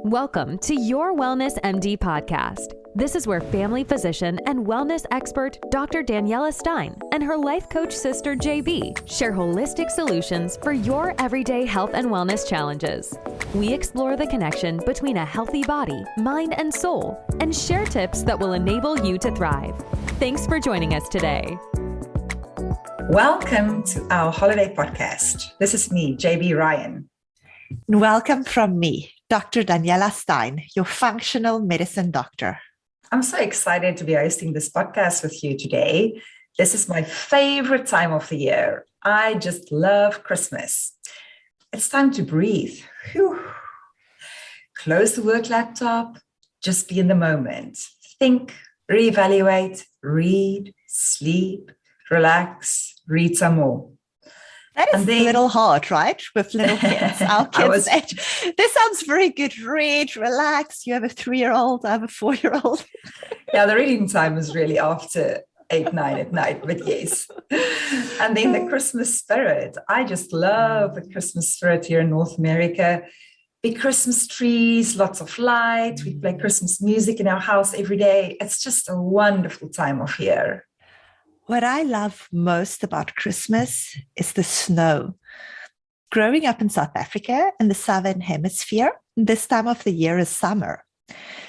Welcome to Your Wellness MD podcast. This is where family physician and wellness expert Dr. Daniela Steyn and her life coach sister JB share holistic solutions for your everyday health and wellness challenges. We explore the connection between a healthy body, mind, and soul, and share tips that will enable you to thrive. Thanks for joining us today. Welcome to our holiday podcast. This is me, JB Ryan. And welcome from me, Dr. Daniela Steyn, your functional medicine doctor. I'm so excited to be hosting this podcast with you today. This is my favorite time of the year. I just love Christmas. It's time to breathe. Whew. Close the work laptop, just be in the moment. Think, reevaluate, read, sleep, relax, read some more. That is a little hard, right? With little kids. Our kids this sounds very good. Read, relax. You have a 3-year-old, I have a 4-year-old. Yeah, the reading time is really after 8, 9 at night, but yes. And then the Christmas spirit. I just love the Christmas spirit here in North America. Big Christmas trees, lots of light. We play Christmas music in our house every day. It's just a wonderful time of year. What I love most about Christmas is the snow. Growing up in South Africa in the Southern Hemisphere, this time of the year is summer.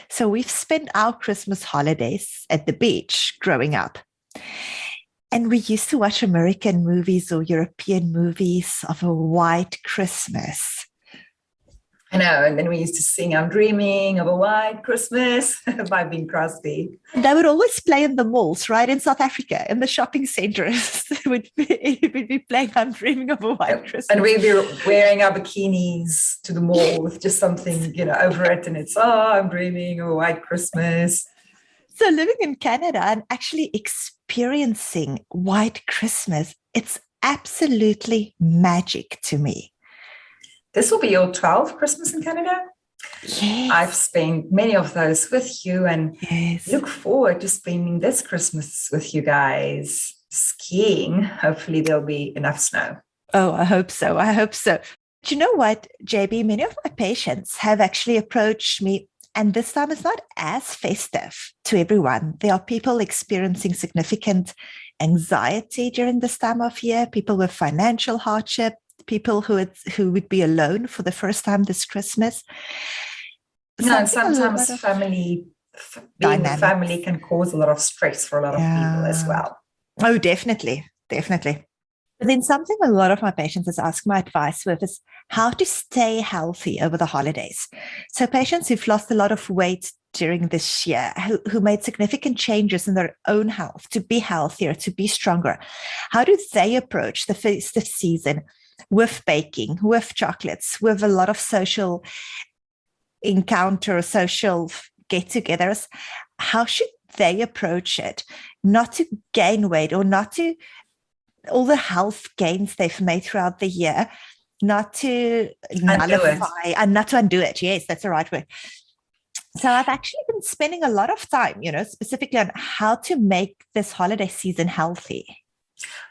So we've spent our Christmas holidays at the beach growing up. And we used to watch American movies or European movies of a white Christmas. I know, and then we used to sing "I'm Dreaming of a White Christmas" by Bing Crosby. They would always play in the malls, right? In South Africa, in the shopping centers. It would be playing "I'm Dreaming of a White Christmas." And we'd be wearing our bikinis to the mall with just something, over it. And it's, I'm dreaming of a white Christmas. So living in Canada and actually experiencing white Christmas, it's absolutely magic to me. This will be your 12th Christmas in Canada. Yes. I've spent many of those with you and yes. Look forward to spending this Christmas with you guys skiing. Hopefully there'll be enough snow. Oh, I hope so. Do you know what, JB? Many of my patients have actually approached me, and this time it's not as festive to everyone. There are people experiencing significant anxiety during this time of year, people with financial hardship, people who would be alone for the first time this Christmas. And sometimes family can cause a lot of stress for a lot of people as well. Oh, definitely. But then something a lot of my patients has asked my advice with is how to stay healthy over the holidays. So patients who've lost a lot of weight during this year, who made significant changes in their own health to be healthier, to be stronger, how do they approach the festive season with baking, with chocolates, with a lot of social encounters, social get-togethers? How should they approach it? Not to gain weight or not to all the health gains they've made throughout the year, not to nullify and not to undo it. Yes, that's the right word. So I've actually been spending a lot of time, specifically on how to make this holiday season healthy.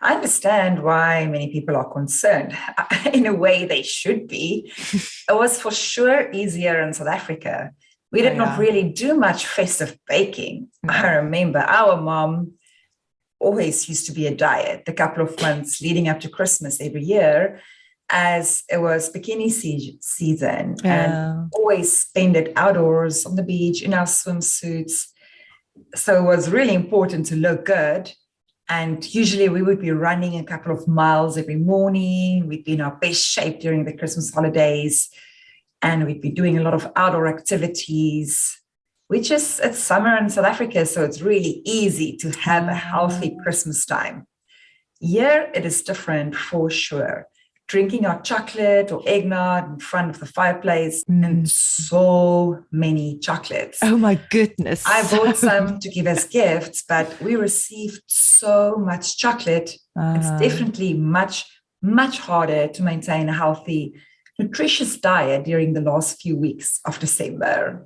I understand why many people are concerned. In a way, they should be. It was for sure easier in South Africa. We did not really do much festive baking. I remember our mom always used to be a diet the couple of months leading up to Christmas every year, as it was bikini season, and always spend it outdoors on the beach in our swimsuits. So it was really important to look good. And usually we would be running a couple of miles every morning. We'd be in our best shape during the Christmas holidays. And we'd be doing a lot of outdoor activities, which is, it's summer in South Africa, so it's really easy to have a healthy Christmas time. Here, it is different for sure. Drinking our chocolate or eggnog in front of the fireplace and so many chocolates. Oh my goodness. I bought some to give as gifts, but we received so much chocolate. It's definitely much, much harder to maintain a healthy, nutritious diet during the last few weeks of December.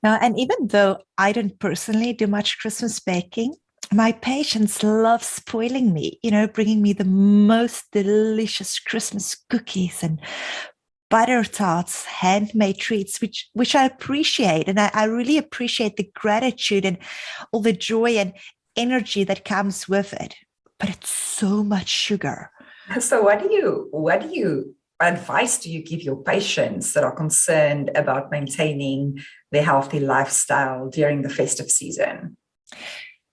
Now, and even though I don't personally do much Christmas baking, my patients love spoiling me, bringing me the most delicious Christmas cookies and butter tarts, handmade treats, which I appreciate. And I really appreciate the gratitude and all the joy and energy that comes with it. But it's so much sugar. So what advice do you give your patients that are concerned about maintaining their healthy lifestyle during the festive season?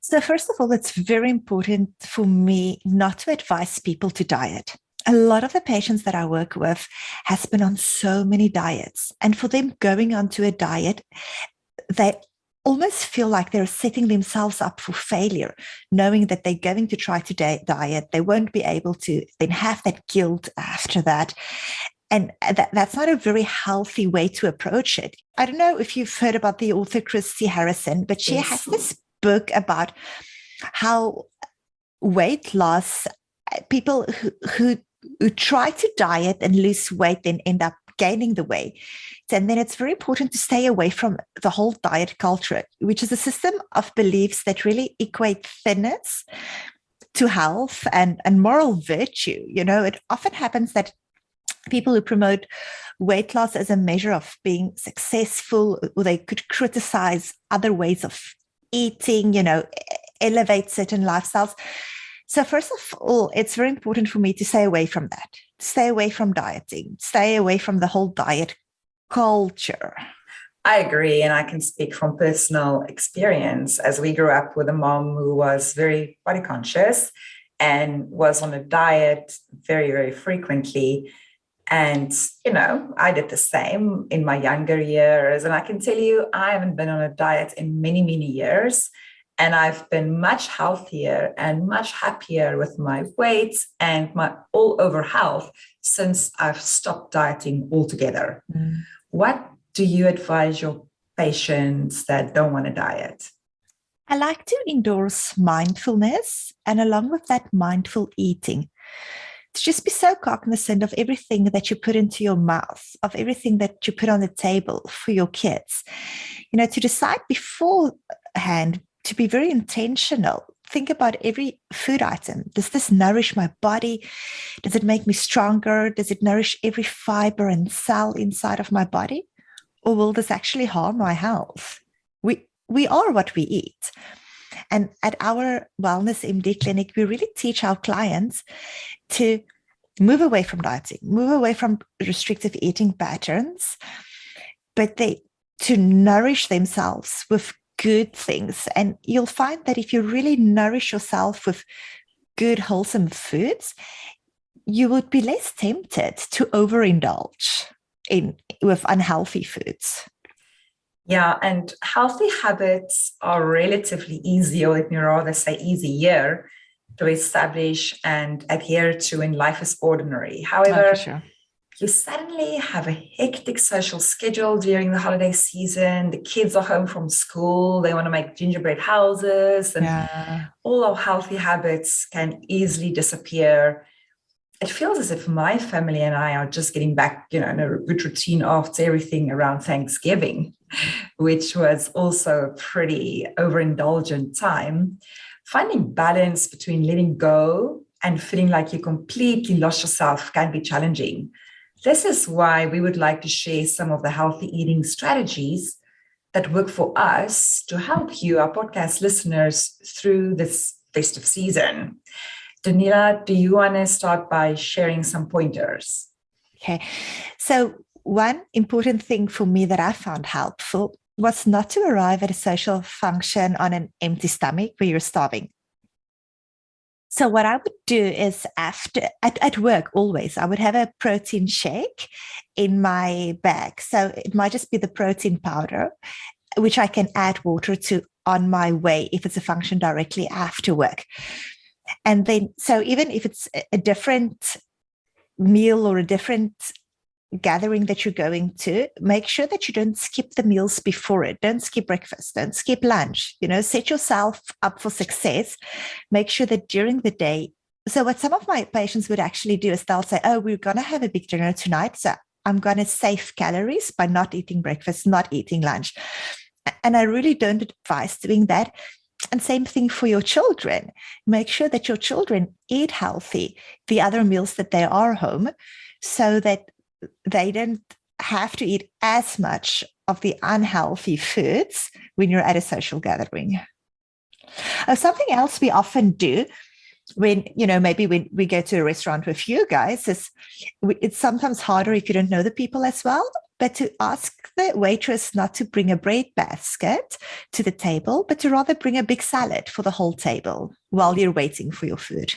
So first of all, it's very important for me not to advise people to diet. A lot of the patients that I work with has been on so many diets. And for them going onto a diet, they almost feel like they're setting themselves up for failure, knowing that they're going to try to diet. They won't be able to then have that guilt after that. And that's not a very healthy way to approach it. I don't know if you've heard about the author Christy Harrison, but she has this book about how weight loss, people who try to diet and lose weight then end up gaining the weight. And then it's very important to stay away from the whole diet culture, which is a system of beliefs that really equate thinness to health and moral virtue. You know, it often happens that people who promote weight loss as a measure of being successful, or they could criticize other ways of eating, you know, elevate certain lifestyles. So first of all, it's very important for me to stay away from that, stay away from dieting, stay away from the whole diet culture. I agree. And I can speak from personal experience, as we grew up with a mom who was very body conscious and was on a diet very, very frequently. And, you know, I did the same in my younger years. And I can tell you, I haven't been on a diet in many, many years. And I've been much healthier and much happier with my weight and my all over health since I've stopped dieting altogether. What do you advise your patients that don't want to diet? I like to endorse mindfulness, and along with that, mindful eating. To just be so cognizant of everything that you put into your mouth, of everything that you put on the table for your kids. You know, to decide beforehand, to be very intentional. Think about every food item. Does this nourish my body? Does it make me stronger? Does it nourish every fiber and cell inside of my body? Or will this actually harm my health? We are what we eat. And at our Wellness MD clinic, we really teach our clients to move away from dieting, move away from restrictive eating patterns, but to nourish themselves with good things. And you'll find that if you really nourish yourself with good, wholesome foods, you would be less tempted to overindulge with unhealthy foods. Yeah, and healthy habits are relatively easy, or let me rather say easier, to establish and adhere to when life is ordinary. However, you suddenly have a hectic social schedule during the holiday season. The kids are home from school. They want to make gingerbread houses, and all our healthy habits can easily disappear. It feels as if my family and I are just getting back, you know, in a good routine after everything around Thanksgiving, which was also a pretty overindulgent time. Finding balance between letting go and feeling like you completely lost yourself can be challenging. This is why we would like to share some of the healthy eating strategies that work for us to help you, our podcast listeners, through this festive season. Daniela, do you want to start by sharing some pointers? Okay. So one important thing for me that I found helpful was not to arrive at a social function on an empty stomach where you're starving. So what I would do is at work always, I would have a protein shake in my bag. So it might just be the protein powder, which I can add water to on my way if it's a function directly after work. And then, so even if it's a different meal or a different gathering that you're going to, make sure that you don't skip the meals before it. Don't skip breakfast. Don't skip lunch. You know, set yourself up for success. Make sure that during the day. So what some of my patients would actually do is they'll say, oh, we're going to have a big dinner tonight, so I'm going to save calories by not eating breakfast, not eating lunch. And I really don't advise doing that. And same thing for your children. Make sure that your children eat healthy, the other meals that they are home, so that they don't have to eat as much of the unhealthy foods when you're at a social gathering. Something else we often do when, maybe when we go to a restaurant with you guys is it's sometimes harder if you don't know the people as well, but to ask the waitress not to bring a bread basket to the table, but to rather bring a big salad for the whole table while you're waiting for your food.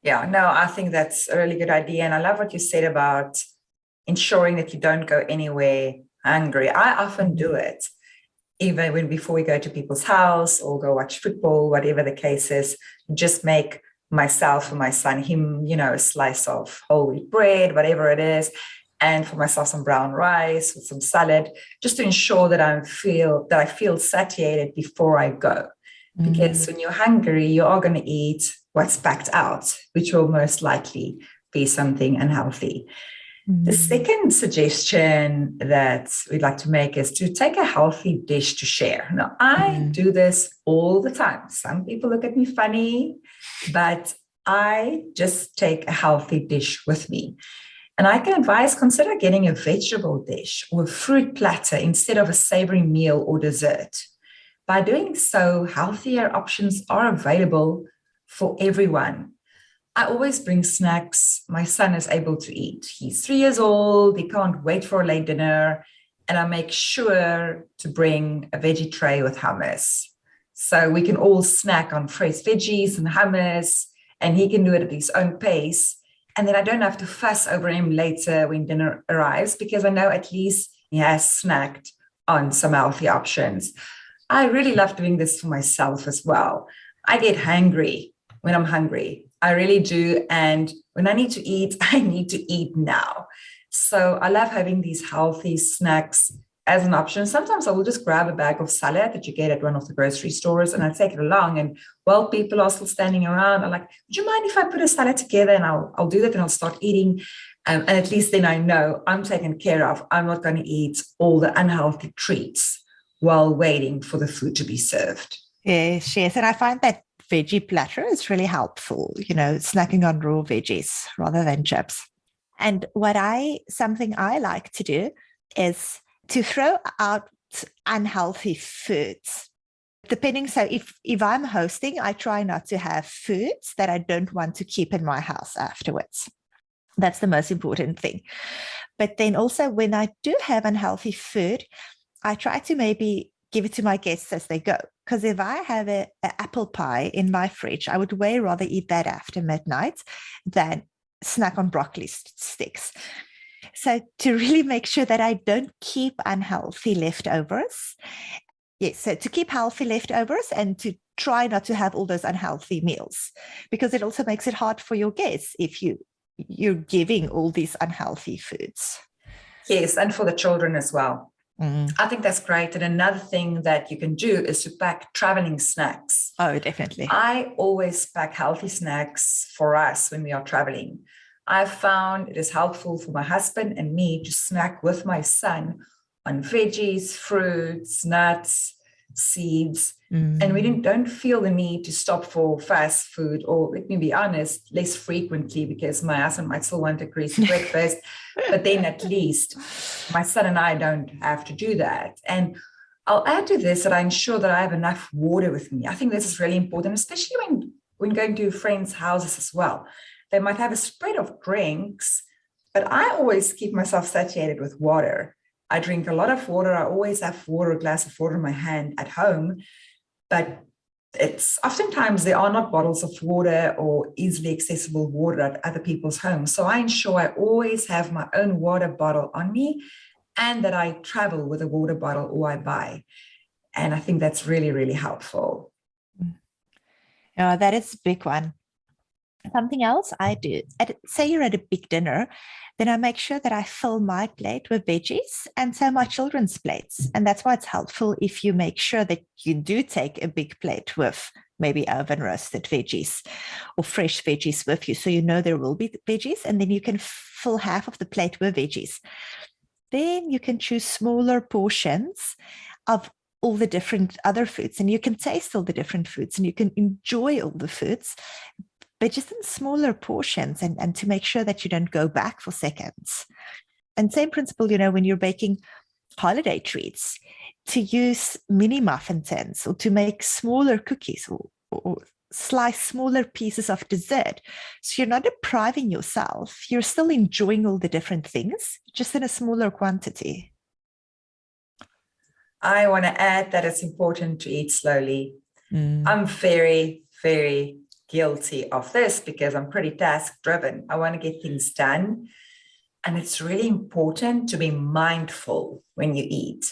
Yeah, no, I think that's a really good idea. And I love what you said about ensuring that you don't go anywhere hungry. I often do it, even before we go to people's house or go watch football, whatever the case is, just make myself and my son, him, a slice of whole wheat bread, whatever it is, and for myself some brown rice with some salad, just to ensure that I feel satiated before I go. Because when you're hungry, you are going to eat what's packed out, which will most likely be something unhealthy. The second suggestion that we'd like to make is to take a healthy dish to share. Now, I do this all the time. Some people look at me funny, but I just take a healthy dish with me. And I can advise, consider getting a vegetable dish or a fruit platter instead of a savory meal or dessert. By doing so, healthier options are available for everyone. I always bring snacks my son is able to eat. He's 3 years old. He can't wait for a late dinner. And I make sure to bring a veggie tray with hummus. So we can all snack on fresh veggies and hummus, and he can do it at his own pace. And then I don't have to fuss over him later when dinner arrives, because I know at least he has snacked on some healthy options. I really love doing this for myself as well. I get hangry when I'm hungry. I really do. And when I need to eat, I need to eat now. So I love having these healthy snacks as an option. Sometimes I will just grab a bag of salad that you get at one of the grocery stores and I take it along. And while people are still standing around, I'm like, would you mind if I put a salad together? And I'll do that and I'll start eating. And at least then I know I'm taken care of. I'm not going to eat all the unhealthy treats while waiting for the food to be served. Yes. And I find that veggie platter is really helpful, snacking on raw veggies rather than chips. And something I like to do is to throw out unhealthy foods. So if I'm hosting, I try not to have foods that I don't want to keep in my house afterwards. That's the most important thing. But then also when I do have unhealthy food, I try to maybe give it to my guests as they go. Because if I have an apple pie in my fridge, I would way rather eat that after midnight than snack on broccoli sticks. So to really make sure that I don't keep unhealthy leftovers. Yes, so to keep healthy leftovers and to try not to have all those unhealthy meals, because it also makes it hard for your guests if you're giving all these unhealthy foods. Yes, and for the children as well. I think that's great. And another thing that you can do is to pack traveling snacks. Oh, definitely. I always pack healthy snacks for us when we are traveling. I've found it is helpful for my husband and me to snack with my son on veggies, fruits, nuts, seeds. And we don't feel the need to stop for fast food, or let me be honest, less frequently, because my husband might still want a greasy breakfast, but then at least my son and I don't have to do that. And I'll add to this that I ensure that I have enough water with me. I think this is really important, especially when going to friends' houses as well. They might have a spread of drinks, but I always keep myself satiated with water. I drink a lot of water. I always have a glass of water in my hand at home, but it's oftentimes there are not bottles of water or easily accessible water at other people's homes. So I ensure I always have my own water bottle on me, and that I travel with a water bottle or I buy. And I think that's really, really helpful. Yeah, that is a big one. Something else I do, say you're at a big dinner, then I make sure that I fill my plate with veggies and so my children's plates. And that's why it's helpful if you make sure that you do take a big plate with maybe oven roasted veggies or fresh veggies with you. So you know there will be veggies, and then you can fill half of the plate with veggies. Then you can choose smaller portions of all the different other foods, and you can taste all the different foods and you can enjoy all the foods, but just in smaller portions, and to make sure that you don't go back for seconds. And same principle, when you're baking holiday treats, to use mini muffin tins or to make smaller cookies or slice smaller pieces of dessert. So you're not depriving yourself. You're still enjoying all the different things, just in a smaller quantity. I want to add that it's important to eat slowly. I'm very, very guilty of this because I'm pretty task driven. I want to get things done. And it's really important to be mindful when you eat.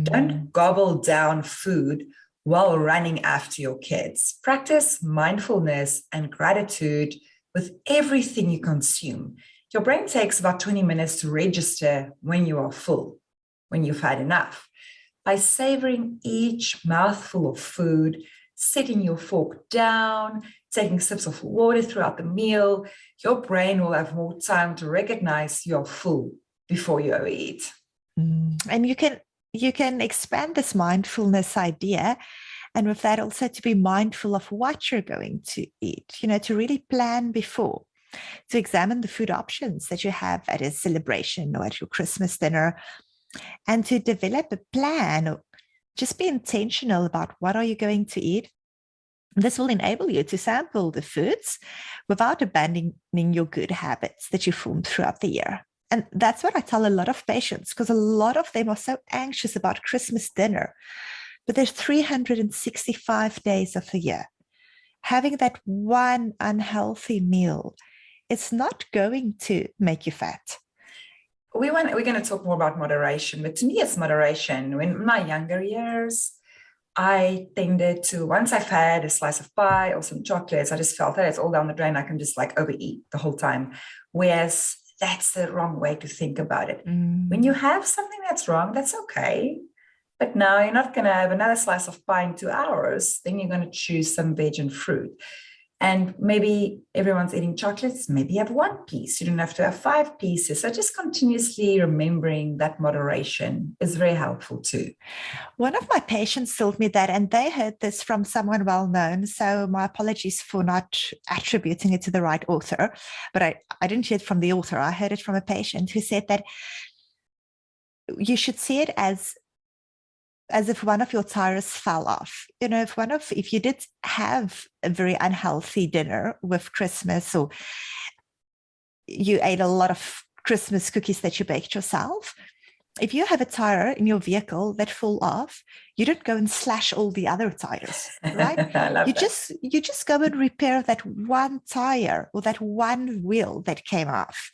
Don't gobble down food while running after your kids. Practice mindfulness and gratitude with everything you consume. Your brain takes about 20 minutes to register when you are full, when you've had enough. By savoring each mouthful of food, setting your fork down, taking sips of water throughout the meal, your brain will have more time to recognize you're full before you overeat. And you can expand this mindfulness idea, and with that also to be mindful of what you're going to eat, to really plan before, to examine the food options that you have at a celebration or at your Christmas dinner, and to develop a plan or just be intentional about what are you going to eat. This will enable you to sample the foods without abandoning your good habits that you formed throughout the year. And that's what I tell a lot of patients, because a lot of them are so anxious about Christmas dinner. But there's 365 days of the year. Having that one unhealthy meal, it's not going to make you fat. We're going to talk more about moderation, but to me, it's moderation. In my younger years, I tended to, once I've had a slice of pie or some chocolates, I just felt that it's all down the drain. I can just overeat the whole time. Whereas that's the wrong way to think about it. When you have something that's wrong, that's okay. But now you're not going to have another slice of pie in 2 hours. Then you're going to choose some veg and fruit. And maybe everyone's eating chocolates. Maybe you have one piece. You don't have to have 5 pieces. So just continuously remembering that moderation is very helpful too. One of my patients told me that, and they heard this from someone well-known. So my apologies for not attributing it to the right author, but I didn't hear it from the author. I heard it from a patient who said that you should see it as if one of your tires fell off. If you did have a very unhealthy dinner with Christmas, or you ate a lot of Christmas cookies that you baked yourself, if you have a tire in your vehicle that fall off, you don't go and slash all the other tires, right? I love you that. you just go and repair that one tire or that one wheel that came off.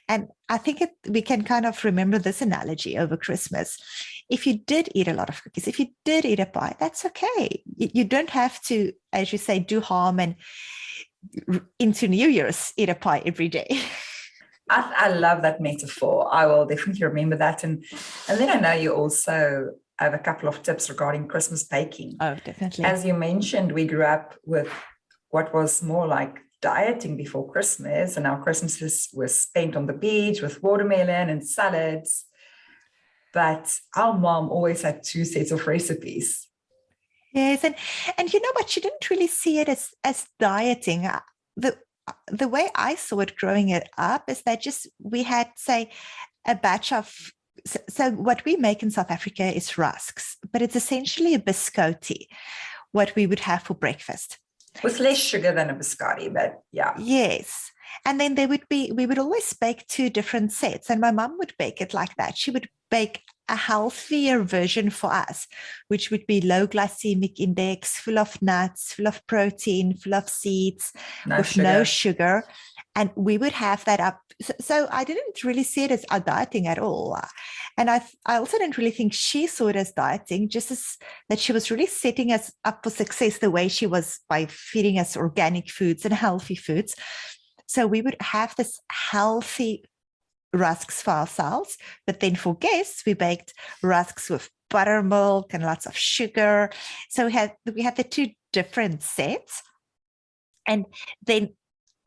And I think we can kind of remember this analogy over Christmas. If you did eat a lot of cookies, if you did eat a pie, that's okay. You don't have to, as you say, do harm and into New Year's eat a pie every day. I love that metaphor. I will definitely remember that. And then I know you also have a couple of tips regarding Christmas baking. Oh, definitely. As you mentioned, we grew up with what was more like dieting before Christmas, and our Christmases were spent on the beach with watermelon and salads. But our mom always had 2 sets of recipes. Yes, and you know what? She didn't really see it as dieting. The way I saw it growing it up is that just we had, say, a batch of, so what we make in South Africa is rusks, but it's essentially a biscotti, what we would have for breakfast. With less sugar than a biscotti, but yeah. Yes. And then we would always bake 2 different sets, and my mom would bake it like that. She would bake a healthier version for us, which would be low glycemic index, full of nuts, full of protein, full of seeds, no sugar. And we would have that up. So I didn't really see it as dieting at all. And I also didn't really think she saw it as dieting, just as that she was really setting us up for success the way she was by feeding us organic foods and healthy foods. So we would have this healthy rusks for ourselves, but then for guests, we baked rusks with buttermilk and lots of sugar. So we had the 2 different sets. And then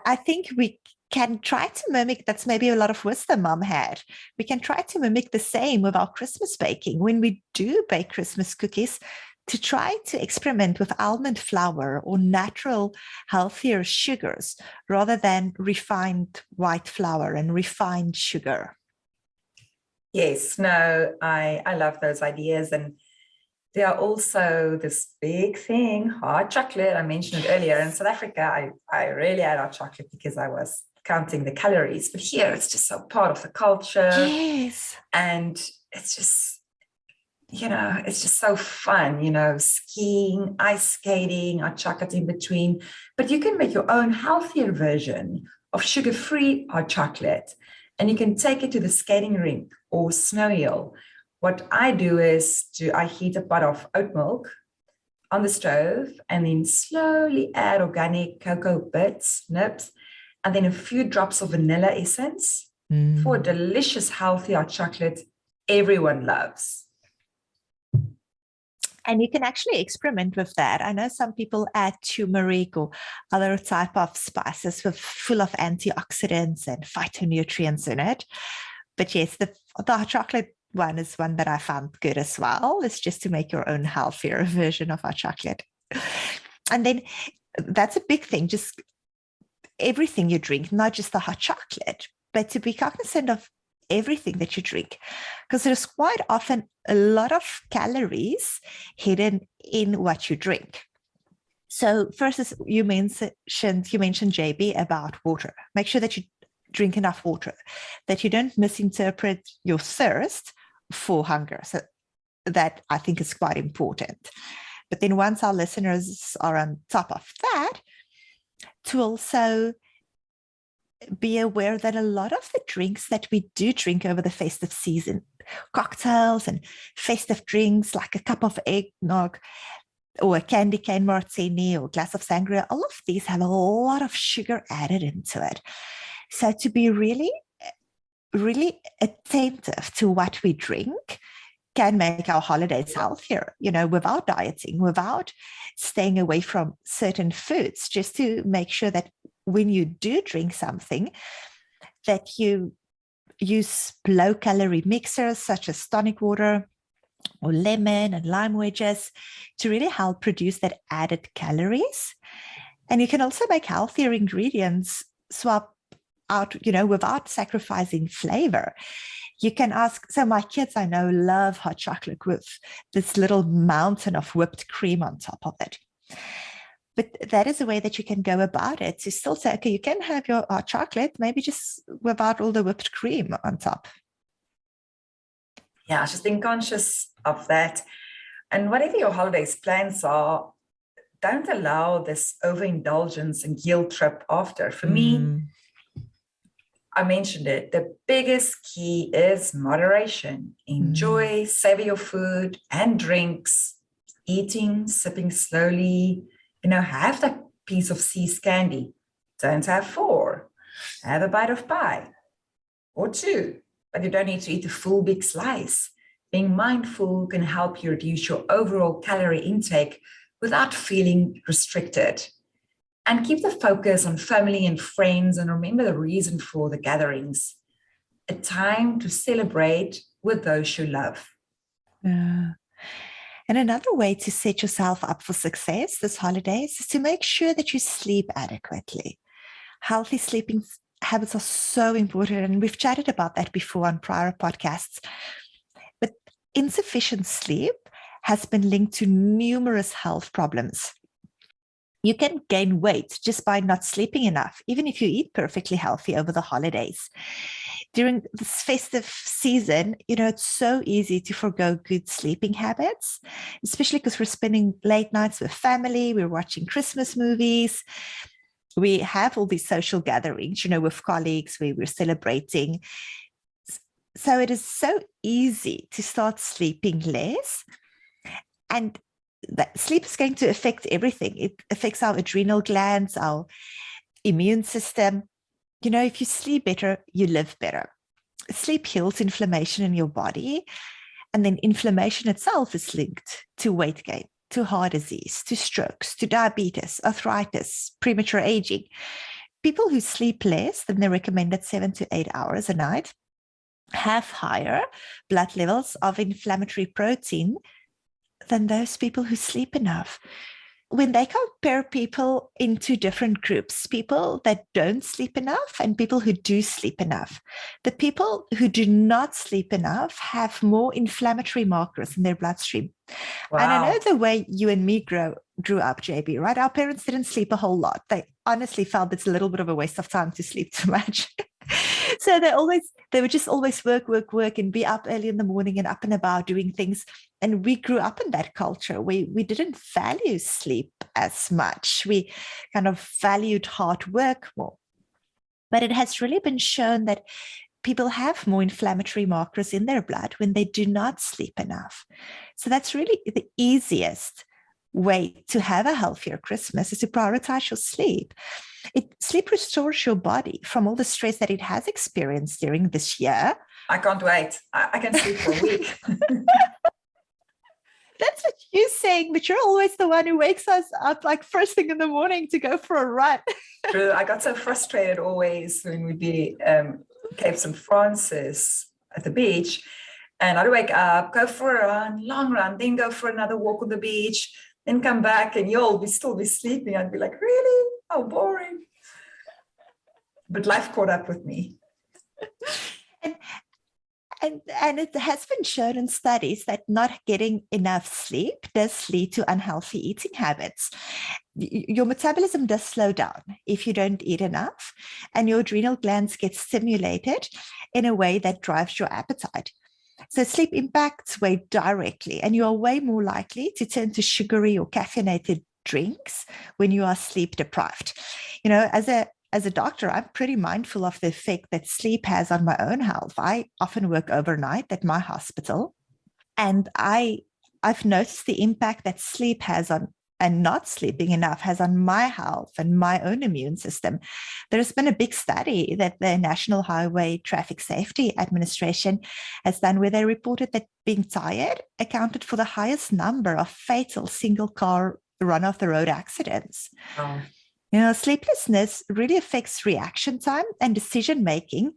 I think we can try to mimic, that's maybe a lot of wisdom Mom had. We can try to mimic the same with our Christmas baking. When we do bake Christmas cookies, to try to experiment with almond flour or natural, healthier sugars rather than refined white flour and refined sugar. Yes, no, I love those ideas. And there are also this big thing, hot chocolate. I mentioned it earlier. In South Africa, I really had hot chocolate because I was counting the calories. But here, it's just so part of the culture. Yes. And it's just, it's just so fun, skiing, ice skating, hot chocolate in between. But you can make your own healthier version of sugar-free hot chocolate. And you can take it to the skating rink or snow hill. What I do is I heat a pot of oat milk on the stove and then slowly add organic cocoa bits, nibs, and then a few drops of vanilla essence for a delicious, healthy hot chocolate everyone loves. And you can actually experiment with that. I know some people add turmeric or other type of spices full of antioxidants and phytonutrients in it. But yes, the hot chocolate one is one that I found good as well. It's just to make your own healthier version of hot chocolate. And then that's a big thing, just everything you drink, not just the hot chocolate, but to be cognizant of everything that you drink, because there's quite often a lot of calories hidden in what you drink. So first, is you mentioned JB about water. Make sure that you drink enough water, that you don't misinterpret your thirst for hunger. So that I think is quite important. But then once our listeners are on top of that, to also be aware that a lot of the drinks that we do drink over the festive season, cocktails and festive drinks like a cup of eggnog or a candy cane martini or glass of sangria, all of these have a lot of sugar added into it. So to be really, really attentive to what we drink can make our holidays healthier, without dieting, without staying away from certain foods, just to make sure that when you do drink something, that you use low-calorie mixers such as tonic water or lemon and lime wedges to really help produce that added calories. And you can also make healthier ingredients swap out, without sacrificing flavor. You can ask, so my kids I know love hot chocolate with this little mountain of whipped cream on top of it. But that is a way that you can go about it, to still say, okay, you can have your hot chocolate, maybe just without all the whipped cream on top. Yeah, just being conscious of that. And whatever your holidays plans are, don't allow this overindulgence and guilt trip after. For me, I mentioned it, the biggest key is moderation. Enjoy, savor your food and drinks, eating, sipping slowly. Have that piece of sea candy. Don't have 4. Have a bite of pie or 2, but you don't need to eat a full big slice. Being mindful can help you reduce your overall calorie intake without feeling restricted. And keep the focus on family and friends, and remember the reason for the gatherings. A time to celebrate with those you love. Yeah. And another way to set yourself up for success this holidays is to make sure that you sleep adequately. Healthy sleeping habits are so important, and we've chatted about that before on prior podcasts. But insufficient sleep has been linked to numerous health problems. You can gain weight just by not sleeping enough, even if you eat perfectly healthy over the holidays. During this festive season, it's so easy to forgo good sleeping habits, especially because we're spending late nights with family, we're watching Christmas movies, we have all these social gatherings, with colleagues, we're celebrating. So it is so easy to start sleeping less. And that sleep is going to affect everything. It affects our adrenal glands, our immune system. If you sleep better, you live better. Sleep heals inflammation in your body. And then inflammation itself is linked to weight gain, to heart disease, to strokes, to diabetes, arthritis, premature aging. People who sleep less than the recommended 7 to 8 hours a night have higher blood levels of inflammatory protein than those people who sleep enough. when they compare people into different groups, people that don't sleep enough and people who do sleep enough, the people who do not sleep enough have more inflammatory markers in their bloodstream. Wow. And I know the way you and me grew up, JB, right? Our parents didn't sleep a whole lot. They honestly felt it's a little bit of a waste of time to sleep too much. So they would just always work, and be up early in the morning and up and about doing things. And we grew up in that culture. We didn't value sleep as much. We kind of valued hard work more. But it has really been shown that people have more inflammatory markers in their blood when they do not sleep enough. So that's really the easiest way to have a healthier Christmas, is to prioritize your sleep. Sleep restores your body from all the stress that it has experienced during this year. I can't wait. I can sleep for a week. That's what you're saying, but you're always the one who wakes us up like first thing in the morning to go for a run. True. I got so frustrated always when we'd be Cape St. Francis at the beach, and I'd wake up, go for a run, long run, then go for another walk on the beach, then come back, and you'll still be sleeping. I'd be like, really? How boring. But life caught up with me. And it has been shown in studies that not getting enough sleep does lead to unhealthy eating habits. Your metabolism does slow down if you don't eat enough, and your adrenal glands get stimulated in a way that drives your appetite. So sleep impacts weight directly, and you are way more likely to turn to sugary or caffeinated drinks when you are sleep deprived. You know, as a doctor, I'm pretty mindful of the effect that sleep has on my own health. I often work overnight at my hospital, and I've noticed the impact that sleep has on, and not sleeping enough has on my health and my own immune system. There's been a big study that the National Highway Traffic Safety Administration has done, where they reported that being tired accounted for the highest number of fatal single car run-off-the-road accidents. Oh. You know, sleeplessness really affects reaction time and decision-making,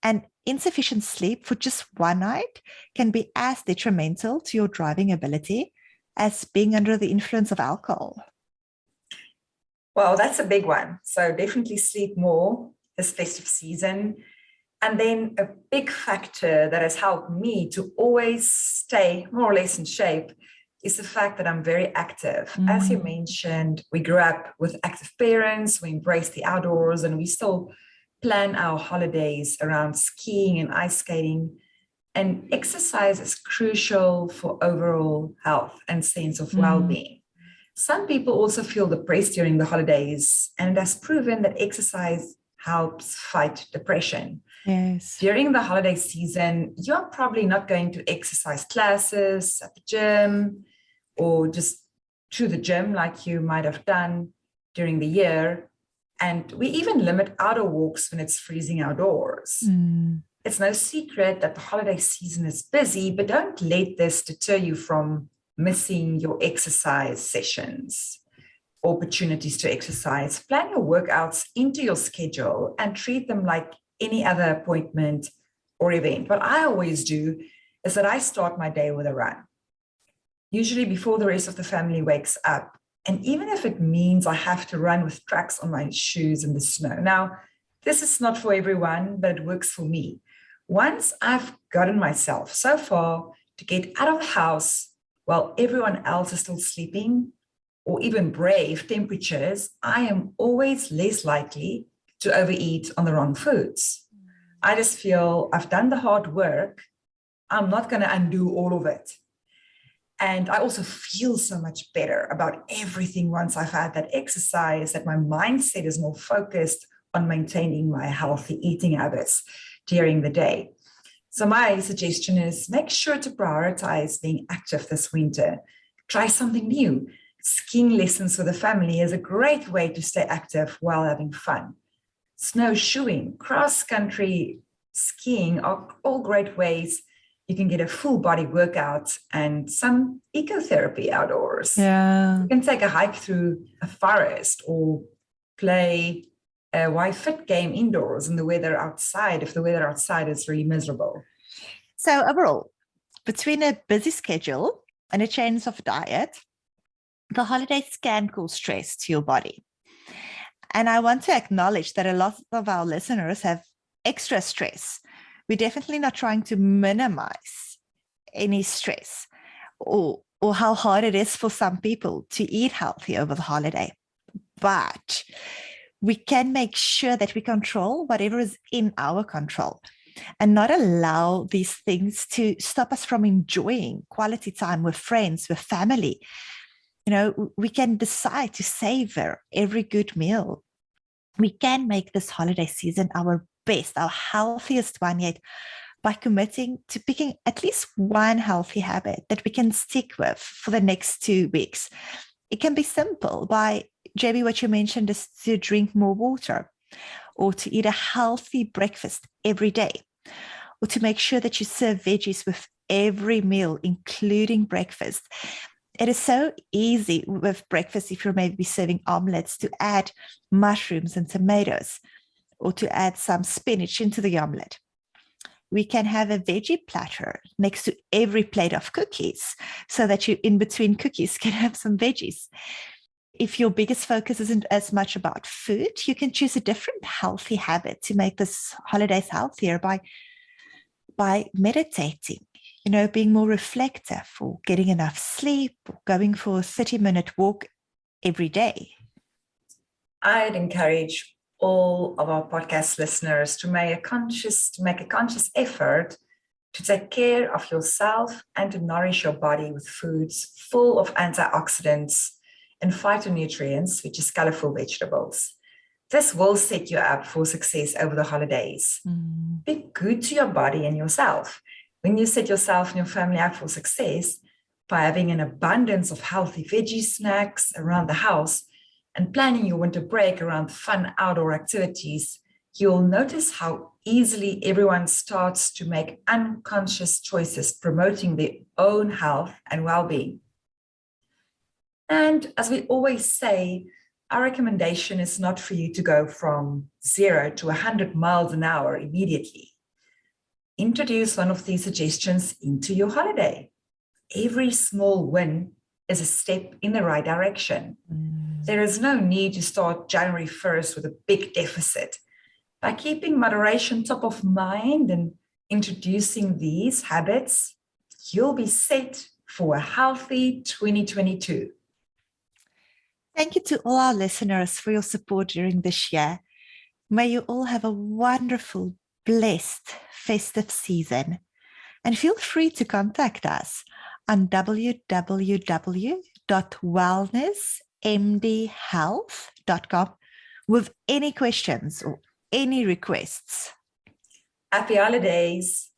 and insufficient sleep for just one night can be as detrimental to your driving ability as being under the influence of alcohol. Well, that's a big one. So definitely sleep more this festive season. And then a big factor that has helped me to always stay more or less in shape is the fact that I'm very active. As you mentioned, we grew up with active parents, we embrace the outdoors, and we still plan our holidays around skiing and ice skating. And exercise is crucial for overall health and sense of well-being. Some people also feel depressed during the holidays, and it has proven that exercise helps fight depression. Yes. During the holiday season, you're probably not going to exercise classes at the gym or just to the gym like you might have done during the year. And we even limit outdoor walks when it's freezing outdoors. It's no secret that the holiday season is busy, but don't let this deter you from missing your exercise sessions, opportunities to exercise. Plan your workouts into your schedule and treat them like any other appointment or event. What I always do is that I start my day with a run, usually before the rest of the family wakes up. And even if it means I have to run with tracks on my shoes in the snow. Now, this is not for everyone, but it works for me. Once I've gotten myself so far to get out of the house while everyone else is still sleeping, or even brave temperatures, I am always less likely to overeat on the wrong foods. I just feel I've done the hard work. I'm not going to undo all of it. And I also feel so much better about everything once I've had that exercise, that my mindset is more focused on maintaining my healthy eating habits during the day. So my suggestion is make sure to prioritize being active this winter. Try something new. Skiing lessons with the family is a great way to stay active while having fun. Snowshoeing, cross-country skiing are all great ways you can get a full body workout and some ecotherapy outdoors. Yeah. You can take a hike through a forest or play a Why Fit game indoors in the weather outside, if the weather outside is really miserable. So overall, between a busy schedule and a change of diet, the holidays can cause stress to your body. And I want to acknowledge that a lot of our listeners have extra stress. We're definitely not trying to minimize any stress or how hard it is for some people to eat healthy over the holiday. But we can make sure that we control whatever is in our control and not allow these things to stop us from enjoying quality time with friends, with family. We can decide to savor every good meal. We can make this holiday season our best, our healthiest one yet, by committing to picking at least one healthy habit that we can stick with for the next 2 weeks. It can be simple by, JB, what you mentioned is to drink more water, or to eat a healthy breakfast every day, or to make sure that you serve veggies with every meal, including breakfast. It is so easy with breakfast, if you're maybe serving omelets, to add mushrooms and tomatoes, or to add some spinach into the omelet. We can have a veggie platter next to every plate of cookies so that you, in between cookies, can have some veggies. If your biggest focus isn't as much about food, you can choose a different healthy habit to make this holidays healthier by meditating, being more reflective, or getting enough sleep, or going for a 30-minute walk every day. I'd encourage all of our podcast listeners to make a conscious effort to take care of yourself and to nourish your body with foods full of antioxidants and phytonutrients, which is colorful vegetables. This will set you up for success over the holidays. Be good to your body and yourself. When you set yourself and your family up for success by having an abundance of healthy veggie snacks around the house and planning your winter break around fun outdoor activities, you'll notice how easily everyone starts to make unconscious choices promoting their own health and well-being. And as we always say, our recommendation is not for you to go from 0 to 100 miles an hour immediately. Introduce one of these suggestions into your holiday. Every small win is a step in the right direction. There is no need to start January 1st with a big deficit. By keeping moderation top of mind and introducing these habits, you'll be set for a healthy 2022. Thank you to all our listeners for your support during this year. May you all have a wonderful, blessed, festive season. And feel free to contact us on www.wellnessmdhealth.com with any questions or any requests. Happy holidays.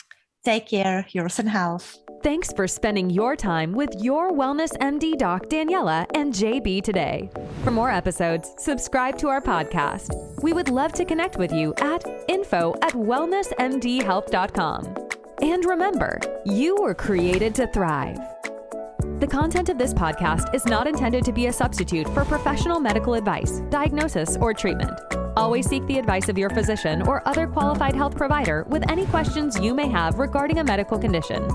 Take care. Yours in health. Thanks for spending your time with your Wellness MD Doc Daniela and JB today. For more episodes, subscribe to our podcast. We would love to connect with you at info@wellnessmdhealth.com. And remember, you were created to thrive. The content of this podcast is not intended to be a substitute for professional medical advice, diagnosis, or treatment. Always seek the advice of your physician or other qualified health provider with any questions you may have regarding a medical condition.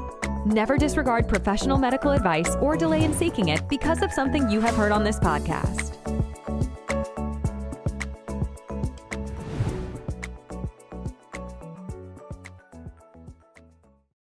Never disregard professional medical advice or delay in seeking it because of something you have heard on this podcast.